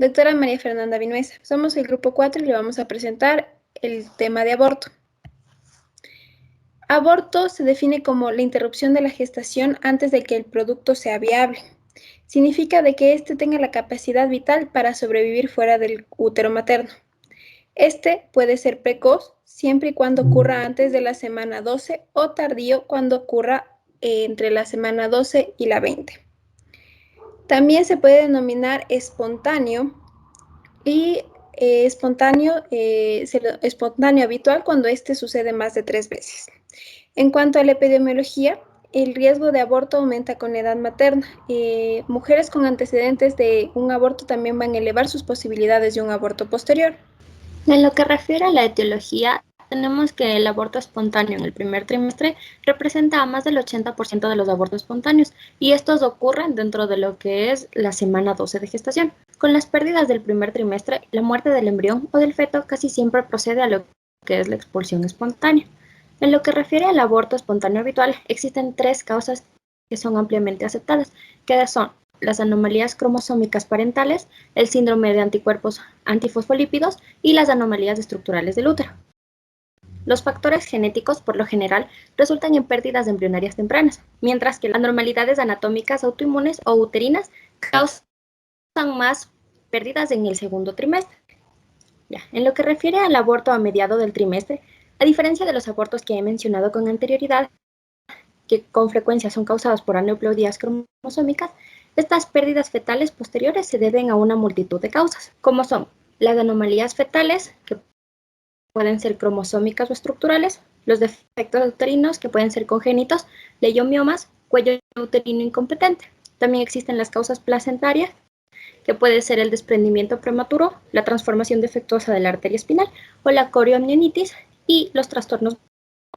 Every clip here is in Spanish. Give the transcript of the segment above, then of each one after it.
Doctora María Fernanda Vinuesa, somos el grupo 4 y le vamos a presentar el tema de aborto. Aborto se define como la interrupción de la gestación antes de que el producto sea viable. Significa de que éste tenga la capacidad vital para sobrevivir fuera del útero materno. Este puede ser precoz siempre y cuando ocurra antes de la semana 12 o tardío cuando ocurra entre la semana 12 y la 20. También se puede denominar espontáneo y espontáneo habitual cuando este sucede más de 3 veces. En cuanto a la epidemiología, el riesgo de aborto aumenta con la edad materna. Mujeres con antecedentes de un aborto también van a elevar sus posibilidades de un aborto posterior. En lo que refiere a la etiología, tenemos que el aborto espontáneo en el primer trimestre representa a más del 80% de los abortos espontáneos, y estos ocurren dentro de lo que es la semana 12 de gestación. Con las pérdidas del primer trimestre, la muerte del embrión o del feto casi siempre procede a lo que es la expulsión espontánea. En lo que refiere al aborto espontáneo habitual, existen 3 causas que son ampliamente aceptadas, que son las anomalías cromosómicas parentales, el síndrome de anticuerpos antifosfolípidos y las anomalías estructurales del útero. Los factores genéticos, por lo general, resultan en pérdidas embrionarias tempranas, mientras que las anormalidades anatómicas autoinmunes o uterinas causan más pérdidas en el segundo trimestre. En lo que refiere al aborto a mediado del trimestre, a diferencia de los abortos que he mencionado con anterioridad, que con frecuencia son causados por aneuploidías cromosómicas, estas pérdidas fetales posteriores se deben a una multitud de causas, como son las anomalías fetales, que pueden ser cromosómicas o estructurales, los defectos uterinos, que pueden ser congénitos, leiomiomas, cuello uterino incompetente. También existen las causas placentarias, que puede ser el desprendimiento prematuro, la transformación defectuosa de la arteria espinal o la corioamnionitis, y los trastornos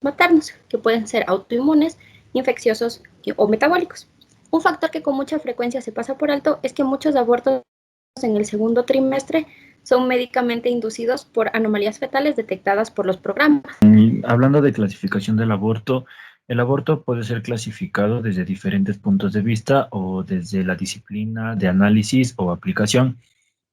maternos, que pueden ser autoinmunes, infecciosos o metabólicos. Un factor que con mucha frecuencia se pasa por alto es que muchos abortos en el segundo trimestre son médicamente inducidos por anomalías fetales detectadas por los programas. Hablando de clasificación del aborto, el aborto puede ser clasificado desde diferentes puntos de vista o desde la disciplina de análisis o aplicación.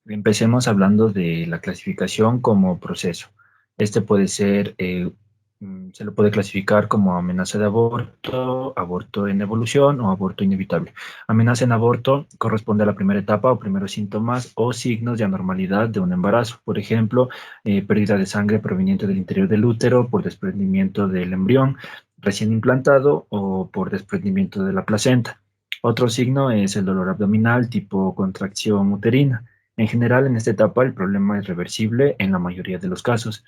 Empecemos hablando de la clasificación como proceso. Este puede ser, se lo puede clasificar como amenaza de aborto, aborto en evolución o aborto inevitable. Amenaza en aborto corresponde a la primera etapa o primeros síntomas o signos de anormalidad de un embarazo. Por ejemplo, pérdida de sangre proveniente del interior del útero por desprendimiento del embrión recién implantado o por desprendimiento de la placenta. Otro signo es el dolor abdominal tipo contracción uterina. En general, en esta etapa el problema es reversible en la mayoría de los casos.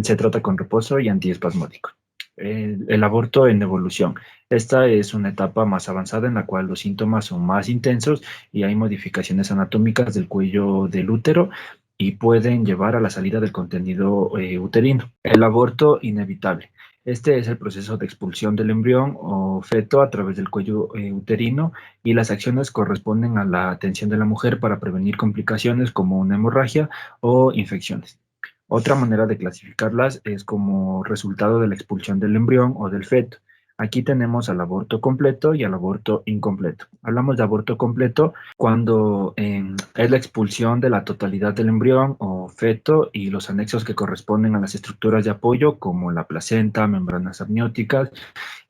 Se trata con reposo y antiespasmódico. El aborto en evolución. Esta es una etapa más avanzada en la cual los síntomas son más intensos y hay modificaciones anatómicas del cuello del útero y pueden llevar a la salida del contenido uterino. El aborto inevitable. Este es el proceso de expulsión del embrión o feto a través del cuello uterino, y las acciones corresponden a la atención de la mujer para prevenir complicaciones como una hemorragia o infecciones. Otra manera de clasificarlas es como resultado de la expulsión del embrión o del feto. Aquí tenemos al aborto completo y al aborto incompleto. Hablamos de aborto completo cuando es la expulsión de la totalidad del embrión o feto y los anexos que corresponden a las estructuras de apoyo como la placenta, membranas amnióticas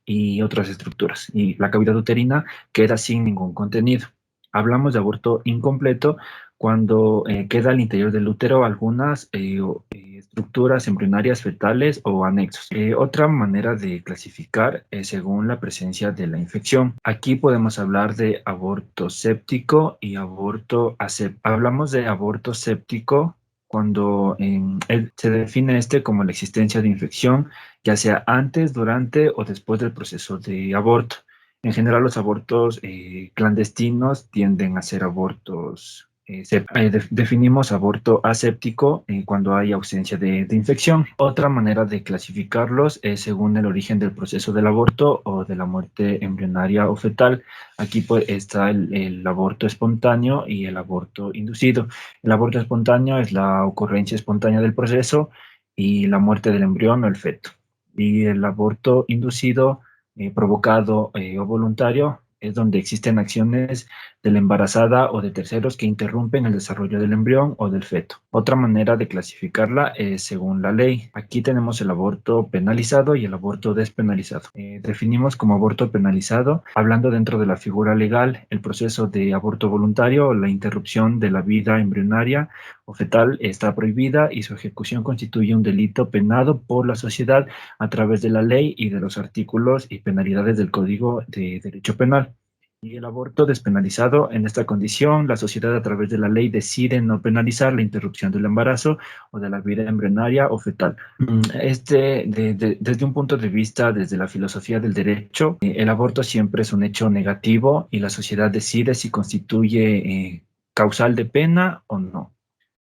y otras estructuras. Y la cavidad uterina queda sin ningún contenido. Hablamos de aborto incompleto cuando queda al interior del útero algunas estructuras embrionarias fetales o anexos. Otra manera de clasificar es según la presencia de la infección. Aquí podemos hablar de aborto séptico y aborto aséptico. Hablamos de aborto séptico cuando se define este como la existencia de infección, ya sea antes, durante o después del proceso de aborto. En general, los abortos clandestinos tienden a ser abortos. Definimos aborto aséptico cuando hay ausencia de infección. Otra manera de clasificarlos es según el origen del proceso del aborto o de la muerte embrionaria o fetal. Aquí pues, está el aborto espontáneo y el aborto inducido. El aborto espontáneo es la ocurrencia espontánea del proceso y la muerte del embrión o el feto. Y el aborto inducido, provocado o voluntario, es donde existen acciones de la embarazada o de terceros que interrumpen el desarrollo del embrión o del feto. Otra manera de clasificarla es según la ley. Aquí tenemos el aborto penalizado y el aborto despenalizado. Definimos como aborto penalizado, hablando dentro de la figura legal, el proceso de aborto voluntario o la interrupción de la vida embrionaria o fetal está prohibida y su ejecución constituye un delito penado por la sociedad a través de la ley y de los artículos y penalidades del Código de Derecho Penal. Y el aborto despenalizado, en esta condición, la sociedad a través de la ley decide no penalizar la interrupción del embarazo o de la vida embrionaria o fetal. Desde un punto de vista, desde la filosofía del derecho, el aborto siempre es un hecho negativo y la sociedad decide si constituye causal de pena o no.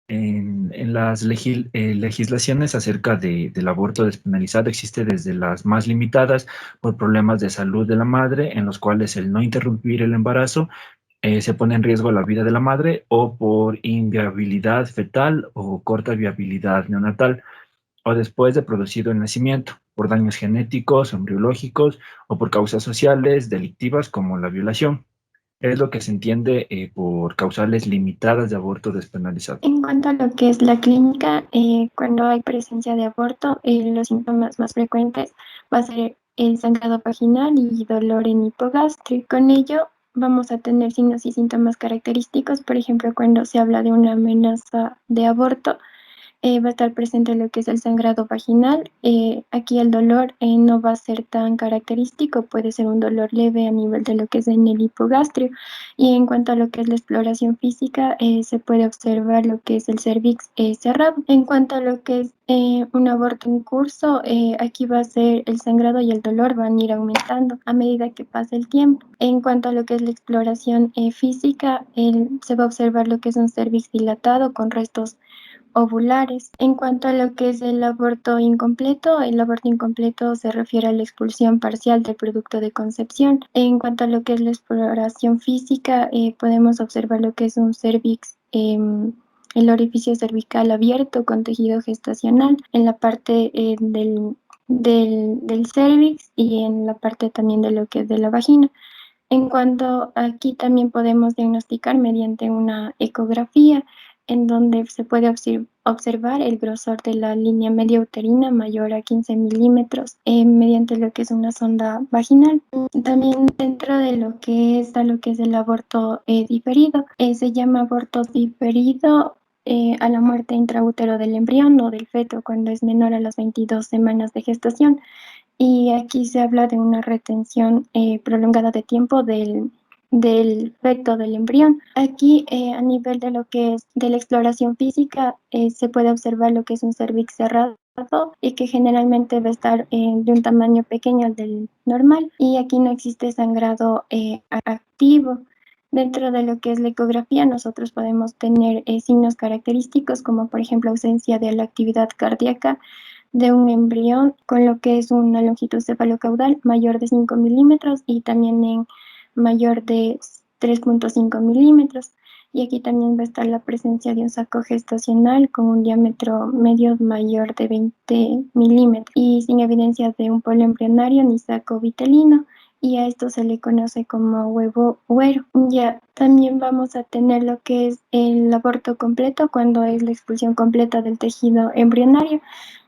En las legislaciones acerca del aborto despenalizado existe desde las más limitadas por problemas de salud de la madre, en los cuales el no interrumpir el embarazo se pone en riesgo la vida de la madre, o por inviabilidad fetal o corta viabilidad neonatal, o después de producido el nacimiento, por daños genéticos, embriológicos o por causas sociales delictivas como la violación. Es lo que se entiende por causales limitadas de aborto despenalizado. En cuanto a lo que es la clínica, cuando hay presencia de aborto, los síntomas más frecuentes va a ser el sangrado vaginal y dolor en hipogastrio. Con ello vamos a tener signos y síntomas característicos, por ejemplo, cuando se habla de una amenaza de aborto, va a estar presente lo que es el sangrado vaginal. Aquí el dolor no va a ser tan característico, puede ser un dolor leve a nivel de lo que es en el hipogastrio. Y en cuanto a lo que es la exploración física, se puede observar lo que es el cervix cerrado. En cuanto a lo que es un aborto en curso, aquí va a ser el sangrado y el dolor van a ir aumentando a medida que pasa el tiempo. En cuanto a lo que es la exploración física, se va a observar lo que es un cervix dilatado con restos ovulares. En cuanto a lo que es el aborto incompleto se refiere a la expulsión parcial del producto de concepción. En cuanto a lo que es la exploración física, podemos observar lo que es un cervix, el orificio cervical abierto con tejido gestacional en la parte del cervix y en la parte también de lo que es de la vagina. En cuanto aquí también podemos diagnosticar mediante una ecografía en donde se puede observar el grosor de la línea media uterina mayor a 15 milímetros mediante lo que es una sonda vaginal. También dentro de lo que es el aborto diferido, se llama aborto diferido a la muerte intraútero del embrión o del feto cuando es menor a las 22 semanas de gestación. Y aquí se habla de una retención prolongada de tiempo del feto del embrión. Aquí a nivel de lo que es de la exploración física se puede observar lo que es un cervix cerrado y que generalmente va a estar de un tamaño pequeño al del normal, y aquí no existe sangrado activo. Dentro de lo que es la ecografía, nosotros podemos tener signos característicos como por ejemplo ausencia de la actividad cardíaca de un embrión con lo que es una longitud cefalocaudal mayor de 5 milímetros y también en mayor de 3.5 milímetros. Y aquí también va a estar la presencia de un saco gestacional con un diámetro medio mayor de 20 milímetros y sin evidencia de un polo embrionario ni saco vitelino, y a esto se le conoce como huevo huero. Ya también vamos a tener lo que es el aborto completo cuando es la expulsión completa del tejido embrionario,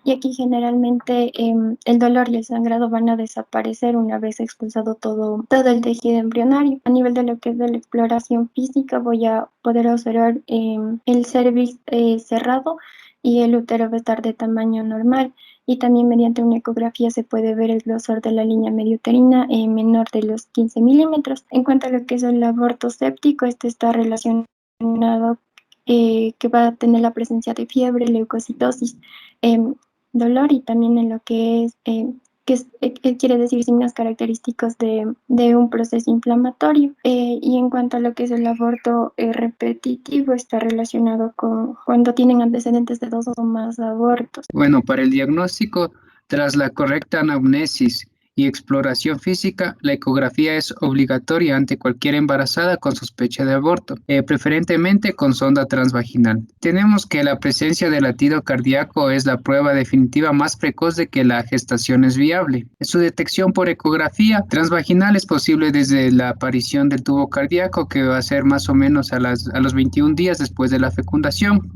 y aquí generalmente el dolor y el sangrado van a desaparecer una vez expulsado todo el tejido embrionario. A nivel de lo que es de la exploración física, voy a poder observar el cervix cerrado y el útero va a estar de tamaño normal, y también mediante una ecografía se puede ver el grosor de la línea mediuterina menor de los 15 milímetros. En cuanto a lo que es el aborto séptico, este está relacionado que va a tener la presencia de fiebre, leucocitosis, dolor y también en lo que es quiere decir signos característicos de un proceso inflamatorio. Y en cuanto a lo que es el aborto repetitivo, está relacionado con cuando tienen antecedentes de 2 o más abortos. Bueno, para el diagnóstico, tras la correcta anamnesis y exploración física, la ecografía es obligatoria ante cualquier embarazada con sospecha de aborto, preferentemente con sonda transvaginal. Tenemos que la presencia de latido cardíaco es la prueba definitiva más precoz de que la gestación es viable. Su detección por ecografía transvaginal es posible desde la aparición del tubo cardíaco, que va a ser más o menos a los 21 días después de la fecundación,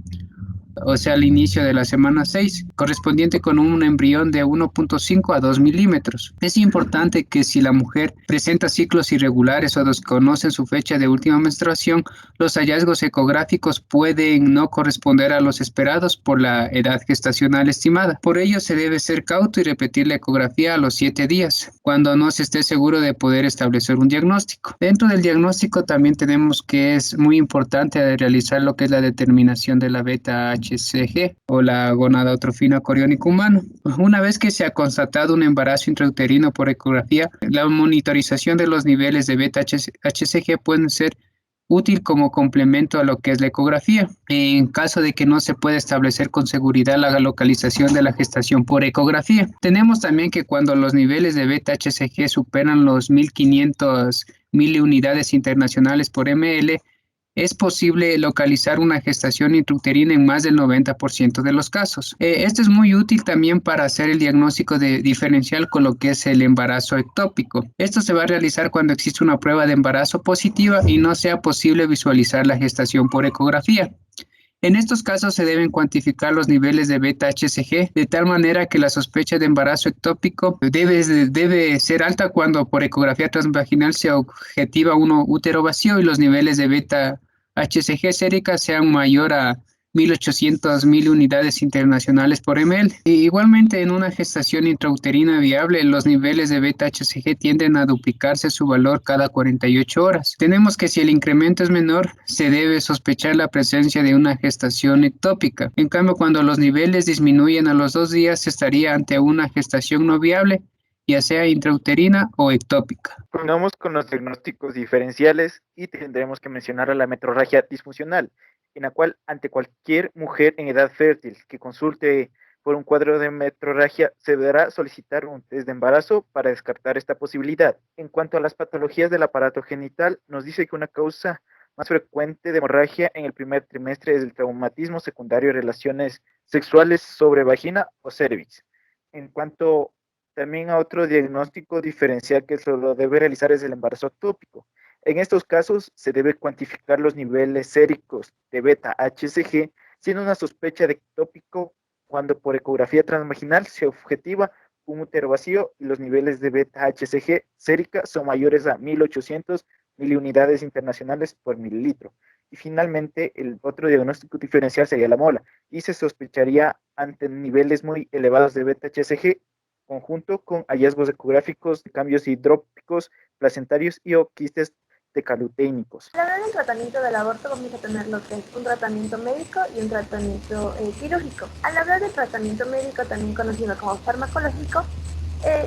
o sea, al inicio de la semana 6, correspondiente con un embrión de 1.5 a 2 milímetros. Es importante que si la mujer presenta ciclos irregulares o desconoce su fecha de última menstruación, los hallazgos ecográficos pueden no corresponder a los esperados por la edad gestacional estimada. Por ello, se debe ser cauto y repetir la ecografía a los 7 días, cuando no se esté seguro de poder establecer un diagnóstico. Dentro del diagnóstico también tenemos que es muy importante realizar lo que es la determinación de la beta-HCG o la gonadotrofina coriónica humano. Una vez que se ha constatado un embarazo intrauterino por ecografía, la monitorización de los niveles de beta-HCG pueden ser útil como complemento a lo que es la ecografía. En caso de que no se pueda establecer con seguridad la localización de la gestación por ecografía. Tenemos también que cuando los niveles de beta-HCG superan los 1500 miliunidades internacionales por ml, es posible localizar una gestación intrauterina en más del 90% de los casos. Esto es muy útil también para hacer el diagnóstico diferencial con lo que es el embarazo ectópico. Esto se va a realizar cuando existe una prueba de embarazo positiva y no sea posible visualizar la gestación por ecografía. En estos casos se deben cuantificar los niveles de beta-HCG de tal manera que la sospecha de embarazo ectópico debe ser alta cuando por ecografía transvaginal se objetiva un útero vacío y los niveles de beta-HCG sérica sean mayor a 1800 unidades internacionales por ml. Igualmente, en una gestación intrauterina viable, los niveles de beta-HCG tienden a duplicarse su valor cada 48 horas. Tenemos que si el incremento es menor, se debe sospechar la presencia de una gestación ectópica. En cambio, cuando los niveles disminuyen a los 2 días, se estaría ante una gestación no viable, ya sea intrauterina o ectópica. Continuamos con los diagnósticos diferenciales y tendremos que mencionar a la metrorragia disfuncional, en la cual ante cualquier mujer en edad fértil que consulte por un cuadro de metrorragia se deberá solicitar un test de embarazo para descartar esta posibilidad. En cuanto a las patologías del aparato genital, nos dice que una causa más frecuente de hemorragia en el primer trimestre es el traumatismo secundario de relaciones sexuales sobre vagina o cervix. En cuanto también a otro diagnóstico diferencial que se lo debe realizar es el embarazo ectópico. En estos casos se debe cuantificar los niveles séricos de beta-HCG, siendo una sospecha de ectópico cuando por ecografía transvaginal se objetiva un útero vacío y los niveles de beta-HCG sérica son mayores a 1800 miliunidades internacionales por mililitro. Y finalmente, el otro diagnóstico diferencial sería la mola, y se sospecharía ante niveles muy elevados de beta-HCG conjunto con hallazgos ecográficos de cambios hidrópicos, placentarios y o quistes decaluténicos. Al hablar del tratamiento del aborto vamos a tener lo que es un tratamiento médico y un tratamiento quirúrgico. Al hablar del tratamiento médico, también conocido como farmacológico,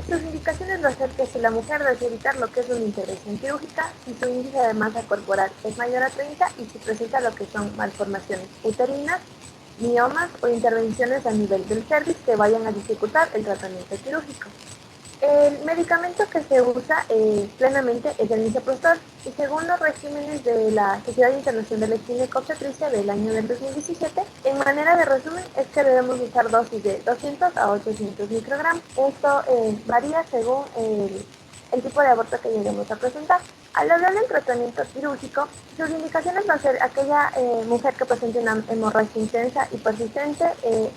sus indicaciones va a ser que si la mujer desea evitar lo que es una intervención quirúrgica, si su índice de masa corporal es mayor a 30 y si presenta lo que son malformaciones uterinas, miomas o intervenciones a nivel del cervix que vayan a dificultar el tratamiento quirúrgico. El medicamento que se usa plenamente es el misoprostol y según los regímenes de la Sociedad Internacional de Ginecobstetricia del año del 2017, en manera de resumen es que debemos usar dosis de 200 a 800 microgramos. Esto varía según el tipo de aborto que lleguemos a presentar. Al hablar del tratamiento quirúrgico, sus indicaciones va a ser aquella mujer que presente una hemorragia intensa y persistente,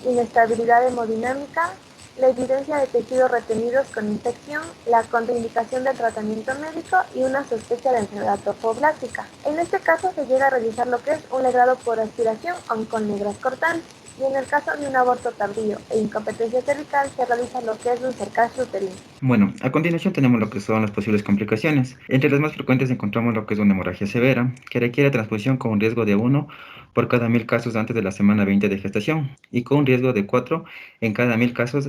inestabilidad hemodinámica, la evidencia de tejidos retenidos con infección, la contraindicación del tratamiento médico y una sospecha de enfermedad trofoblástica. En este caso se llega a realizar lo que es un legrado por aspiración o con negras cortantes. Y en el caso de un aborto tardío e incompetencia cervical se realiza lo que es un cercaje uterino. Bueno, a continuación tenemos lo que son las posibles complicaciones. Entre las más frecuentes encontramos lo que es una hemorragia severa, que requiere transfusión con un riesgo de 1 por cada 1000 casos antes de la semana 20 de gestación y con un riesgo de 4 en cada 1000 casos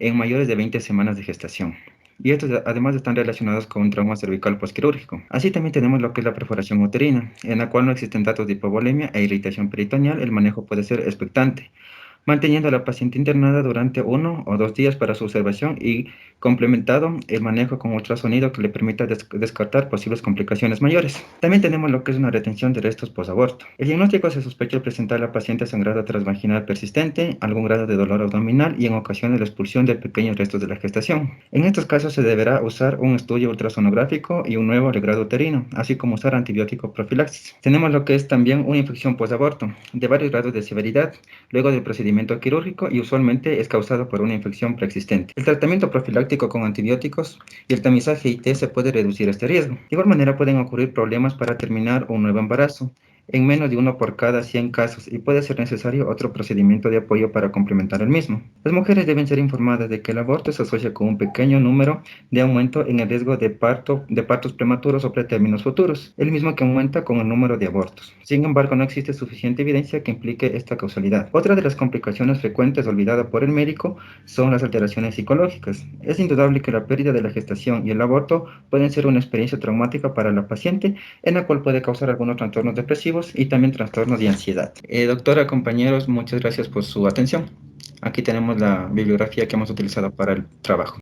en mayores de 20 semanas de gestación. Y estos además están relacionados con un trauma cervical postquirúrgico. Así también tenemos lo que es la perforación uterina, en la cual no existen datos de hipovolemia e irritación peritoneal. El manejo puede ser expectante. manteniendo a la paciente internada durante 1 o 2 días para su observación y complementado el manejo con ultrasonido que le permita descartar posibles complicaciones mayores. También tenemos lo que es una retención de restos posaborto. El diagnóstico se sospecha presentar a la paciente sangrado transvaginal persistente, algún grado de dolor abdominal y en ocasiones la expulsión de pequeños restos de la gestación. En estos casos se deberá usar un estudio ultrasonográfico y un nuevo alegrado uterino, así como usar antibiótico profilaxis. Tenemos lo que es también una infección posaborto de varios grados de severidad, luego del procedimiento quirúrgico y usualmente es causado por una infección preexistente. El tratamiento profiláctico con antibióticos y el tamizaje IT se puede reducir este riesgo. De igual manera pueden ocurrir problemas para terminar un nuevo embarazo, en menos de 1 por cada 100 casos y puede ser necesario otro procedimiento de apoyo para complementar el mismo. Las mujeres deben ser informadas de que el aborto se asocia con un pequeño número de aumento en el riesgo de partos prematuros o pretérminos futuros, el mismo que aumenta con el número de abortos. Sin embargo, no existe suficiente evidencia que implique esta causalidad. Otra de las complicaciones frecuentes olvidada por el médico son las alteraciones psicológicas. Es indudable que la pérdida de la gestación y el aborto pueden ser una experiencia traumática para la paciente, en la cual puede causar algunos trastornos depresivos y también trastornos de ansiedad. Doctora, compañeros, muchas gracias por su atención. Aquí tenemos la bibliografía que hemos utilizado para el trabajo.